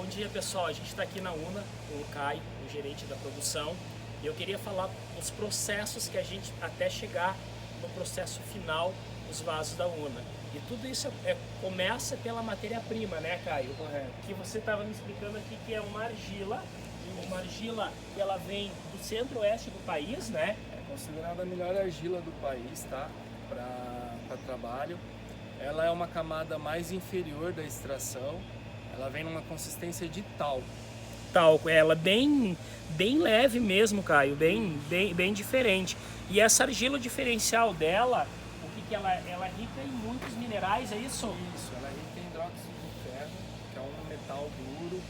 Bom dia, pessoal. A gente está aqui na UNA com o Caio, o gerente da produção. E eu queria falar os processos que a gente, até chegar no processo final, os vasos da UNA. E tudo isso começa pela matéria-prima, né, Caio? Correto. Que você estava me explicando aqui que é uma argila. Uma argila que ela vem do centro-oeste do país, né? É considerada a melhor argila do país, tá? Para trabalho. Ela é uma camada mais inferior da extração. Ela vem numa consistência de talco. Talco, ela bem leve mesmo, Caio, bem diferente. E essa argila, o diferencial dela, o que ela é rica em muitos minerais, é isso? Isso, ela é rica em hidróxido de ferro, que é um metal duro,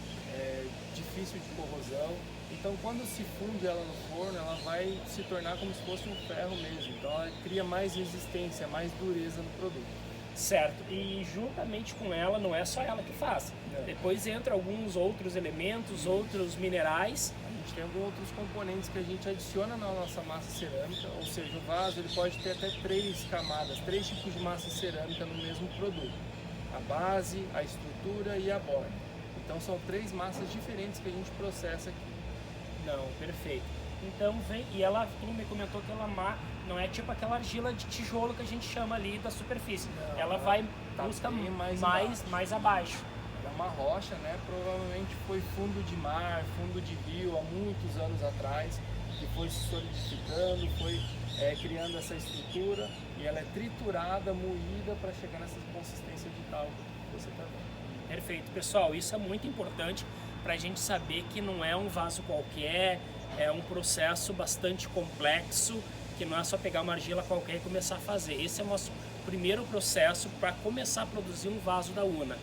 difícil de corrosão. Então, quando se funde ela no forno, ela vai se tornar como se fosse um ferro mesmo. Então, ela cria mais resistência, mais dureza no produto. Certo, e juntamente com ela, não é só ela que faz. Depois entra alguns outros elementos, outros minerais. A gente tem alguns outros componentes que a gente adiciona na nossa massa cerâmica, ou seja, o vaso ele pode ter até 3 camadas, 3 tipos de massa cerâmica no mesmo produto. A base, a estrutura e a borda. Então são 3 massas diferentes que a gente processa aqui. Não, perfeito. Então vem, e ela, tu me comentou que ela não é tipo aquela argila de tijolo que a gente chama ali da superfície. Não, ela vai tá busca bem mais abaixo. É uma rocha, né? Provavelmente foi fundo de mar, fundo de rio há muitos anos atrás, que foi se solidificando, foi criando essa estrutura e ela é triturada, moída para chegar nessa consistência de talco que você está vendo. Perfeito, pessoal, isso é muito importante para a gente saber que não é um vaso qualquer, é um processo bastante complexo, que não é só pegar uma argila qualquer e começar a fazer. Esse é o nosso primeiro processo para começar a produzir um vaso da UNA.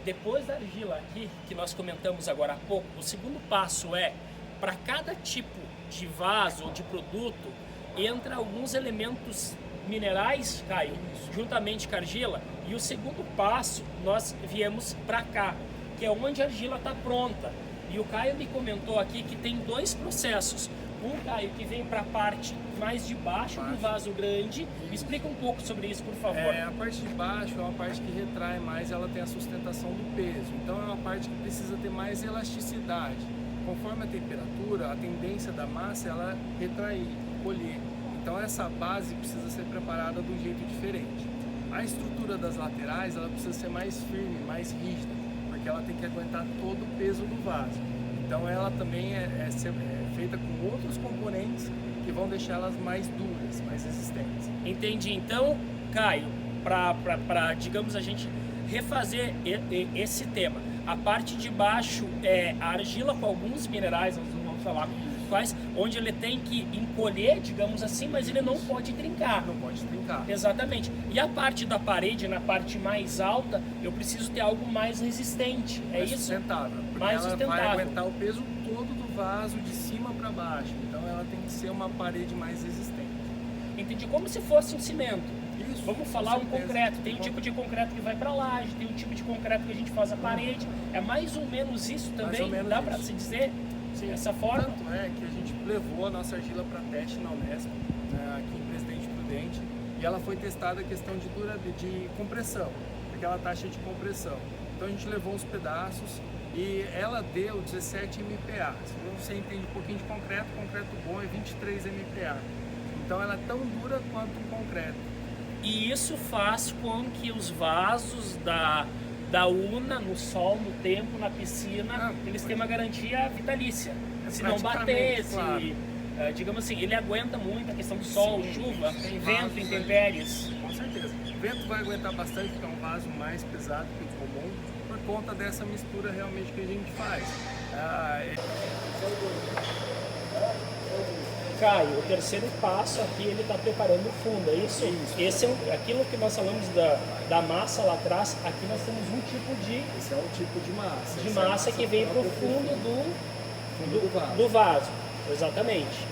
Depois da argila aqui, que nós comentamos agora há pouco, o segundo passo é, para cada tipo de vaso ou de produto, entra alguns elementos minerais, Caio, juntamente com a argila, e o segundo passo, nós viemos para cá, que é onde a argila está pronta. E o Caio me comentou aqui que tem 2 processos. Um, Caio, que vem para a parte mais de baixo do vaso grande. Me explica um pouco sobre isso, por favor. A parte de baixo é uma parte que retrai mais, ela tem a sustentação do peso. Então é uma parte que precisa ter mais elasticidade. Conforme a temperatura, a tendência da massa é ela retrair, encolher. Então essa base precisa ser preparada de um jeito diferente. A estrutura das laterais ela precisa ser mais firme, mais rígida, porque ela tem que aguentar todo o peso do vaso. Então ela também é feita com outros componentes que vão deixar elas mais duras, mais resistentes. Entendi. Então, Caio, para digamos, a gente refazer esse tema, a parte de baixo é a argila com alguns minerais, nós vamos falar quais, onde ele tem que encolher, digamos assim, mas ele não pode trincar. Não pode trincar. Exatamente. E a parte da parede, na parte mais alta, eu preciso ter algo mais resistente. É isso? Sustentável. Porque Mais ela sustentável. vai aguentar o peso todo do vaso de cima para baixo. Então ela tem que ser uma parede mais resistente. Entendi, como se fosse um cimento. Isso. Vamos falar um concreto. Tem um tipo de concreto que vai para laje, tem um tipo de concreto que a gente faz a parede. É mais ou menos isso também? Mais ou menos Dá para isso. se dizer? Sim. Dessa forma? Tanto é que a gente levou a nossa argila para teste na Unesp, aqui em Presidente Prudente, e ela foi testada a questão de compressão, porque ela taxa de compressão. Então a gente levou uns pedaços e ela deu 17 MPa. Se você entende um pouquinho de concreto bom é 23 MPa. Então ela é tão dura quanto o concreto. E isso faz com que os vasos da UNA, no sol, no tempo, na piscina, eles têm uma garantia vitalícia. Se não bater, claro. digamos assim, ele aguenta muito a questão do sol, Sim, chuva, tem vento, vasos, intempéries. Com certeza. O vento vai aguentar bastante, porque é um vaso mais pesado que o comum, por conta dessa mistura realmente que a gente faz. Caio, o terceiro passo aqui, ele está preparando o fundo, é isso? Esse é aquilo que nós falamos da massa lá atrás, aqui nós temos um tipo de... Esse é um tipo de massa. De massa que vem para o fundo do vaso. Exatamente.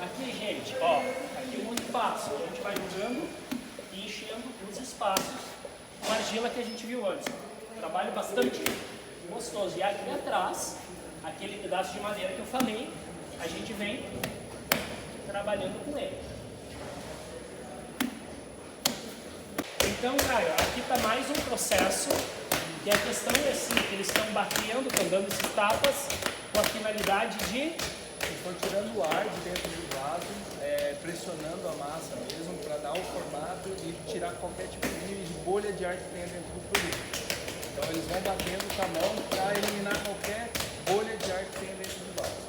Aqui, gente, ó, aqui um espaço. A gente vai jogando e enchendo os espaços com a argila que a gente viu antes. Trabalho bastante gostoso. E aqui atrás, aquele pedaço de madeira que eu falei, a gente vem trabalhando com ele. Então, Caio, aqui está mais um processo, e a questão é assim, que eles estão batendo, estão dando esses tapas com a finalidade de... Estão tirando o ar de dentro do vaso, pressionando a massa mesmo para dar o formato e tirar qualquer tipo de bolha de ar que tenha dentro do produto. Então eles vão batendo com a mão para eliminar qualquer bolha de ar que tenha dentro do vaso.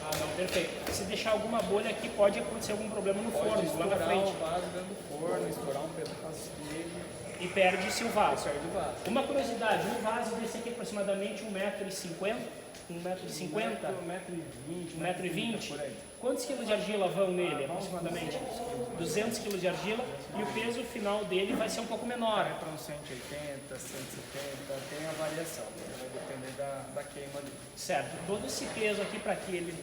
Ah, não, perfeito. Se deixar alguma bolha aqui, pode acontecer algum problema no forno, lá na frente. O vaso dentro do forno, estourar um pedaço dele. E perde-se o vaso. Perde o vaso. Uma curiosidade, um vaso desse aqui é aproximadamente 1,50 m, 1,50 m, 1,20 m. Quantos quilos de argila vão nele, aproximadamente? 200 kg de argila, e o peso final dele vai ser um pouco menor. Para uns 180, 170, tem a variação, vai depender da queima dele. Certo, todo esse peso aqui para que ele,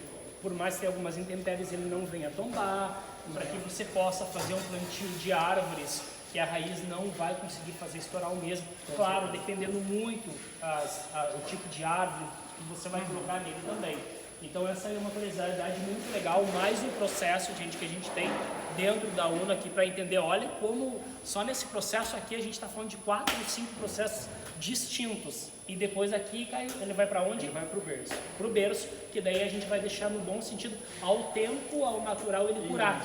por mais que tenha algumas intempéries, ele não venha tombar, para que você possa fazer um plantio de árvores que a raiz não vai conseguir fazer estourar o mesmo. Claro, dependendo muito o tipo de árvore que você vai colocar nele também. Então essa é uma curiosidade muito legal, mais um processo, gente, que a gente tem dentro da UNA aqui para entender, olha como só nesse processo aqui a gente está falando de 4 ou 5 processos distintos. E depois aqui, Caio, ele vai para onde? Ele vai para o berço. Para o berço, que daí a gente vai deixar no bom sentido, ao tempo, ao natural, ele curar.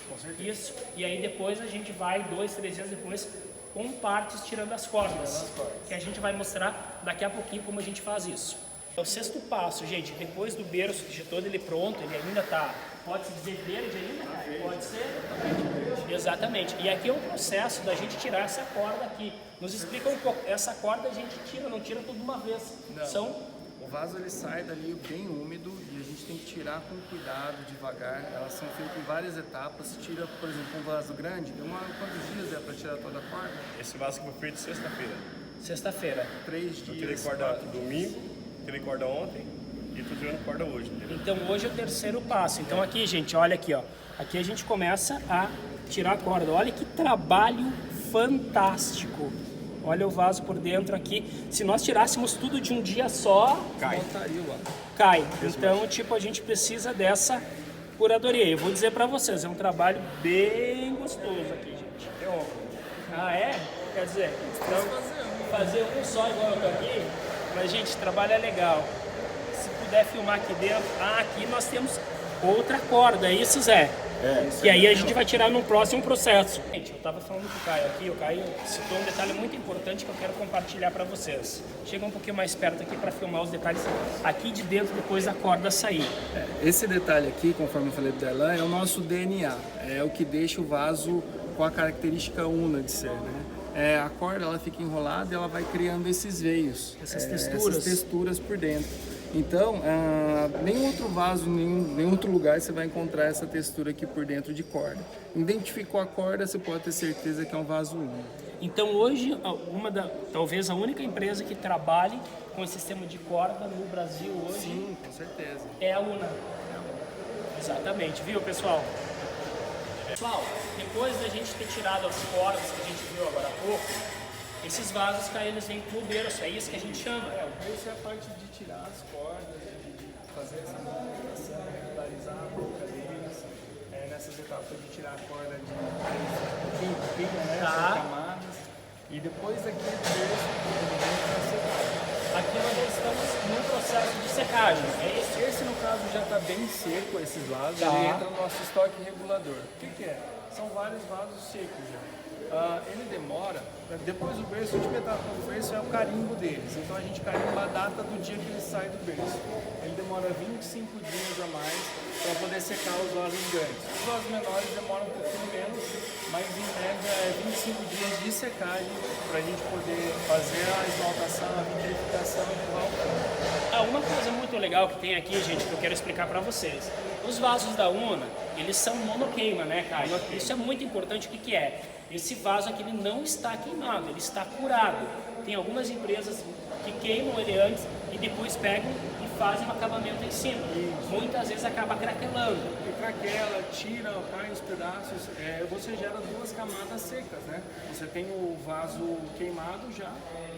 Com certeza. Isso, e aí depois a gente vai, 2, 3 dias depois, com partes tirando as cordas, que a gente vai mostrar daqui a pouquinho como a gente faz isso. É o 6º passo, gente, depois do berço de todo ele pronto, ele ainda está, pode-se dizer verde ainda, cara? Pode ser? Exatamente. E aqui é um processo da gente tirar essa corda aqui. Nos explica um pouco, essa corda a gente tira, não tira tudo de uma vez. Não. O vaso ele sai dali bem úmido e a gente tem que tirar com cuidado, devagar. Elas são feitas em várias etapas. Tira, por exemplo, um vaso grande, demora quantos dias para tirar toda a corda? Esse vaso que foi feito sexta-feira. Sexta-feira. 3 dias. Eu tirei corda domingo, tirei corda ontem e estou tirando corda hoje, entendeu? Então hoje é o 3º passo. Então aqui, gente, olha aqui, ó. Aqui a gente começa a tirar a corda. Olha que trabalho fantástico. Olha o vaso por dentro aqui. Se nós tirássemos tudo de um dia só, cai. Então, tipo, a gente precisa dessa curadoria. Eu vou dizer pra vocês, é um trabalho bem gostoso aqui, gente. Ah, é? Quer dizer, então, fazer um só igual eu tô aqui, mas, gente, trabalho é legal. Se puder filmar aqui dentro, aqui nós temos outra corda, é isso, Zé? E aí a gente vai tirar num próximo processo. Gente, eu estava falando com o Caio aqui, o Caio citou um detalhe muito importante que eu quero compartilhar para vocês. Chega um pouquinho mais perto aqui para filmar os detalhes aqui de dentro depois da corda sair. Esse detalhe aqui, conforme eu falei do Darlan, é o nosso DNA, é o que deixa o vaso com a característica una de ser, né? A corda ela fica enrolada e ela vai criando esses veios, essas texturas por dentro. Então, nenhum outro vaso, nenhum outro lugar você vai encontrar essa textura aqui por dentro de corda. Identificou a corda, você pode ter certeza que é um vaso único. Então hoje, talvez a única empresa que trabalhe com esse sistema de corda no Brasil hoje... Sim, com certeza. É a UNA. Exatamente, viu, pessoal? Pessoal, depois da gente ter tirado as cordas que a gente viu agora há pouco, esses vasos, Caio, eles vêm pro berço, é isso que a gente chama? O berço é a parte de tirar as cordas, de fazer essa movimentação, regularizar a boca deles, nessas etapas de tirar a corda de pinga, né? Camadas. E depois daqui do berço, ele vem para secar. Aqui nós já estamos num processo de secagem, é isso? Esse, no caso, já está bem seco, esses vasos, ele entra no nosso estoque regulador. O que é? São vários vasos secos já. Ele demora, depois do berço, a última etapa do berço é o carimbo deles. Então a gente carimba a data do dia que ele sai do berço. Ele demora 25 dias a mais para poder secar os vasos grandes. Os vasos menores demoram um pouquinho menos, mas em média é 25 dias de secagem para a gente poder fazer a esmaltação, a vitrificação e levar o canto. Uma coisa muito legal que tem aqui, gente, que eu quero explicar para vocês. Os vasos da UNA, eles são monoqueima, né, Caio? Isso é muito importante. O que é? Esse vaso aqui ele não está queimado, ele está curado. Tem algumas empresas que queimam ele antes e depois pegam e fazem um acabamento em cima. Muitas vezes acaba craquelando. E craquela, tira, cai os pedaços, você gera 2 camadas secas, né? Você tem o vaso queimado já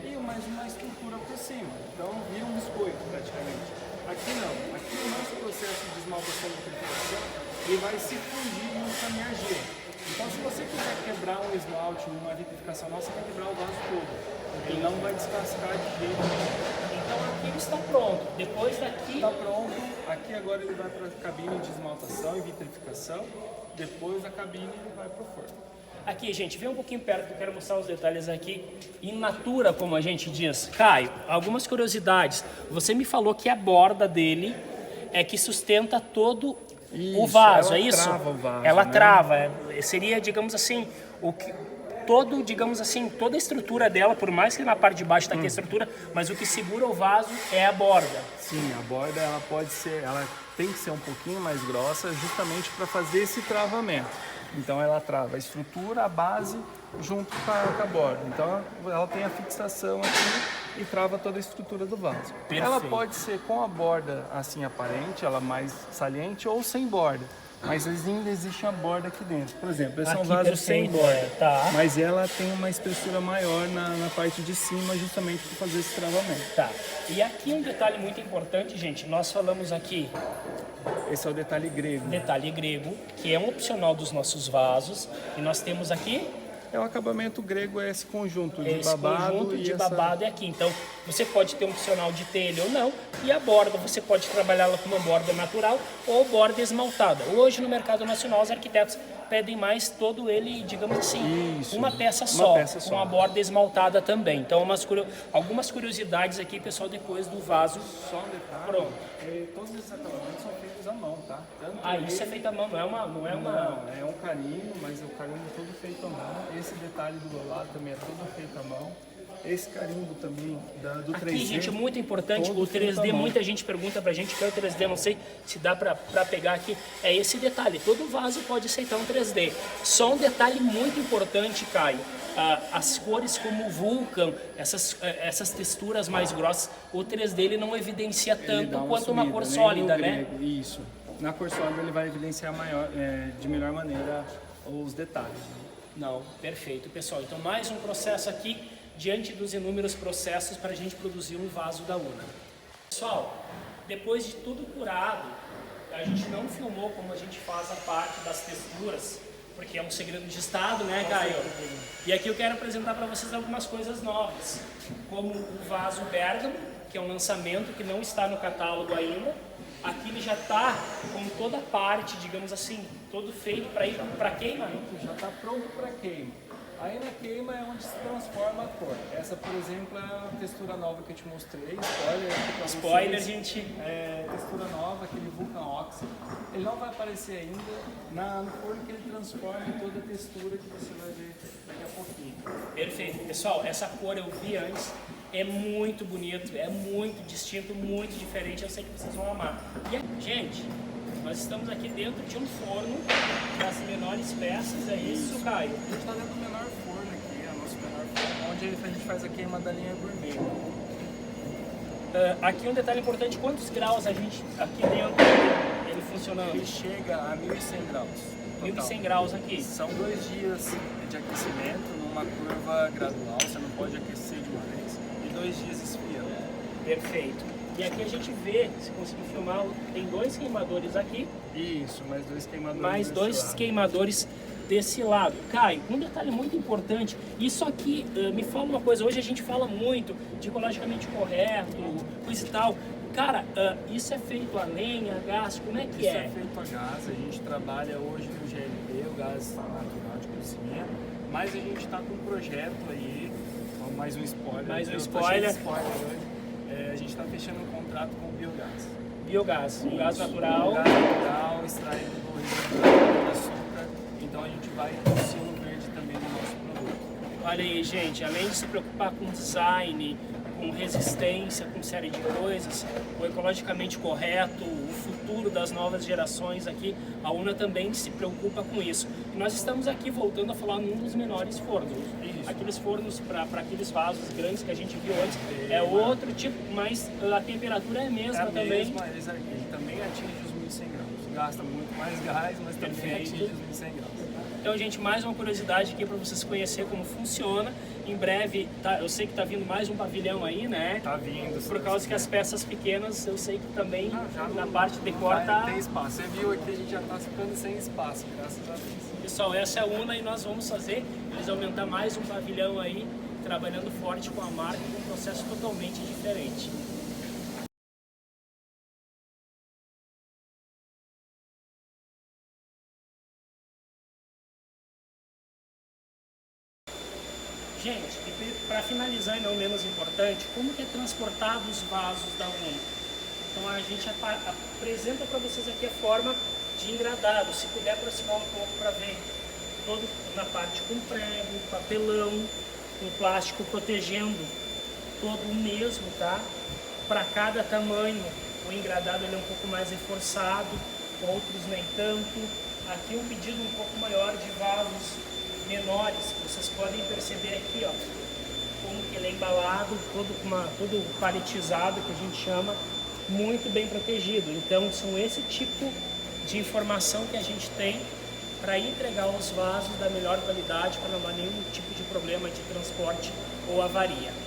e mais uma estrutura por cima. Então vira um biscoito praticamente. Aqui não. Aqui o nosso processo de esmaltação e vitrificação ele vai se fundir junto com a minha argila. Então se você quiser quebrar quebrar um esmalte, uma vitrificação nossa, vai quebrar o vaso todo. Ele não vai descascar de jeito nenhum. Então aqui ele está pronto. Depois daqui... Está pronto. Aqui agora ele vai para a cabine de esmaltação e vitrificação. Depois da cabine ele vai para o forno. Aqui, gente, vem um pouquinho perto que eu quero mostrar os detalhes aqui. In natura, como a gente diz. Caio, algumas curiosidades. Você me falou que a borda dele é que sustenta todo o vaso, é isso? Ela trava o vaso, ela né? trava. Seria, digamos assim, toda a estrutura dela, por mais que na parte de baixo está aqui a estrutura, mas o que segura o vaso é a borda. Sim, a borda ela pode ser, ela tem que ser um pouquinho mais grossa, justamente para fazer esse travamento. Então ela trava a estrutura, a base, junto com a borda. Então ela tem a fixação aqui e trava toda a estrutura do vaso. Perfeito. Ela pode ser com a borda assim aparente, ela mais saliente, ou sem borda. Mas ainda existe uma borda aqui dentro. Por exemplo, esse é um Aqui, vaso sem perfeito, borda. tá. Mas ela tem uma espessura maior na parte de cima, justamente para fazer esse travamento. Tá. E aqui um detalhe muito importante, gente. Nós falamos aqui Esse é o detalhe grego. detalhe grego, que é um opcional dos nossos vasos. E nós temos aqui É o acabamento grego, é esse conjunto de esse babado conjunto e de essa... babado é aqui. Então, você pode ter um opcional de telha ou não. E a borda, você pode trabalhá-la com uma borda natural ou borda esmaltada. Hoje, no mercado nacional, os arquitetos pedem mais todo ele, digamos assim, Isso, uma peça uma só, peça só. com a borda esmaltada também. Então, algumas curiosidades aqui, pessoal, depois do vaso. Só um detalhe, Pronto. todos esses acabamentos são feitos à mão, tá? Tanto Isso é feito à mão, não é uma... Não, é um carimbo, mas o carimbo é todo feito à mão. Esse detalhe do meu lado também é todo feito à mão. Esse carimbo também do 3D. Aqui, gente, muito importante, todo o feito à 3D, mão. muita gente pergunta pra gente que é o 3D, não sei se dá pra pegar aqui, é esse detalhe, todo vaso pode aceitar um 3D. Só um detalhe muito importante, Caio, as cores como o Vulcan, essas texturas mais grossas, o 3D ele não evidencia Ele tanto dá quanto uma subida, cor nem sólida, no né? grego, Isso. Na cor sólida ele vai evidenciar de melhor maneira os detalhes. Não, perfeito, pessoal. Então, mais um processo aqui, diante dos inúmeros processos para a gente produzir um vaso da Una. Pessoal, depois de tudo curado, a gente não filmou como a gente faz a parte das texturas, porque é um segredo de estado, né, Caio? E aqui eu quero apresentar para vocês algumas coisas novas, como o vaso Bergamo, que é um lançamento que não está no catálogo ainda. Aqui ele já está com toda a parte, digamos assim, todo feito para ir para queima, né? Já está pronto para queima. Aí na queima é onde se transforma a cor. Essa, por exemplo, é a textura nova que eu te mostrei. Spoiler aqui pra Spoiler, vocês. gente. É textura nova, aquele Vulcan Oxy. Ele não vai aparecer ainda no forno que ele transforma em toda a textura que você vai ver daqui a pouquinho. Perfeito. Pessoal, essa cor eu vi antes. É muito bonito, é muito distinto, muito diferente. Eu sei que vocês vão amar. E, gente, nós estamos aqui dentro de um forno das menores peças. É isso, Caio? A gente está dentro do menor forno aqui, é o nosso menor forno, onde a gente faz a queima da linha gourmet. Aqui um detalhe importante, quantos graus a gente aqui dentro ele funcionando? Ele chega a 1.100 graus. Total. 1.100 graus aqui. São 2 dias de aquecimento numa curva gradual, você não pode aquecer de uma vez, e 2 dias esfriando. Perfeito. E aqui a gente vê, se conseguir filmar, tem 2 queimadores aqui, Isso, mais 2 queimadores. mais 2 queimadores desse lado. Caio, um detalhe muito importante, isso aqui, me fala uma coisa, hoje a gente fala muito de ecologicamente correto, coisa e tal. Cara, isso é feito a lenha, a gás, como é que Isso é feito a gás, a gente trabalha hoje no GLP, o gás natural de cozinha, mas a gente está com um projeto aí, mais um spoiler. Mais um eu tô spoiler. cheio de spoiler hoje. A gente está fechando um contrato com o biogás. Biogás, um gás natural. Gás natural, extraído do resíduo de açúcar, então a gente vai ter o selo verde também no nosso produto. Olha aí, gente, além de se preocupar com design, com resistência, com série de coisas, o ecologicamente correto, o futuro das novas gerações aqui, a Una também se preocupa com isso. E nós estamos aqui voltando a falar num dos menores fornos. Aqueles fornos para aqueles vasos grandes que a gente viu antes, é outro tipo, mas a temperatura é a mesma também. Mesma, ele também atinge os 1.100 graus. Gasta muito mais gás, mas também Perfeito. atinge os 1.100 graus. Então, gente, mais uma curiosidade aqui para vocês conhecerem como funciona. Em breve, tá, eu sei que tá vindo mais um pavilhão aí, né? Tá vindo. Por causa que as peças pequenas, eu sei que também já na não- parte de não decor tá... tem espaço. Você viu aqui, a gente já tá ficando sem espaço, graças a Deus. Pessoal, essa é a Una e nós vamos fazer, eles aumentar mais um pavilhão aí, trabalhando forte com a marca, com um processo totalmente diferente. Gente, para finalizar e não menos importante, como que é transportado os vasos da Una? Então a gente apresenta para vocês aqui a forma de engradado. Se puder aproximar um pouco para ver todo na parte com prego, papelão, com plástico protegendo todo o mesmo, tá? Para cada tamanho, o engradado ele é um pouco mais reforçado, outros nem tanto. Aqui um pedido um pouco maior de vasos menores, vocês podem perceber aqui, ó, como que ele é embalado, todo paletizado, que a gente chama, muito bem protegido. Então são esse tipo de informação que a gente tem para entregar os vasos da melhor qualidade, para não dar nenhum tipo de problema de transporte ou avaria.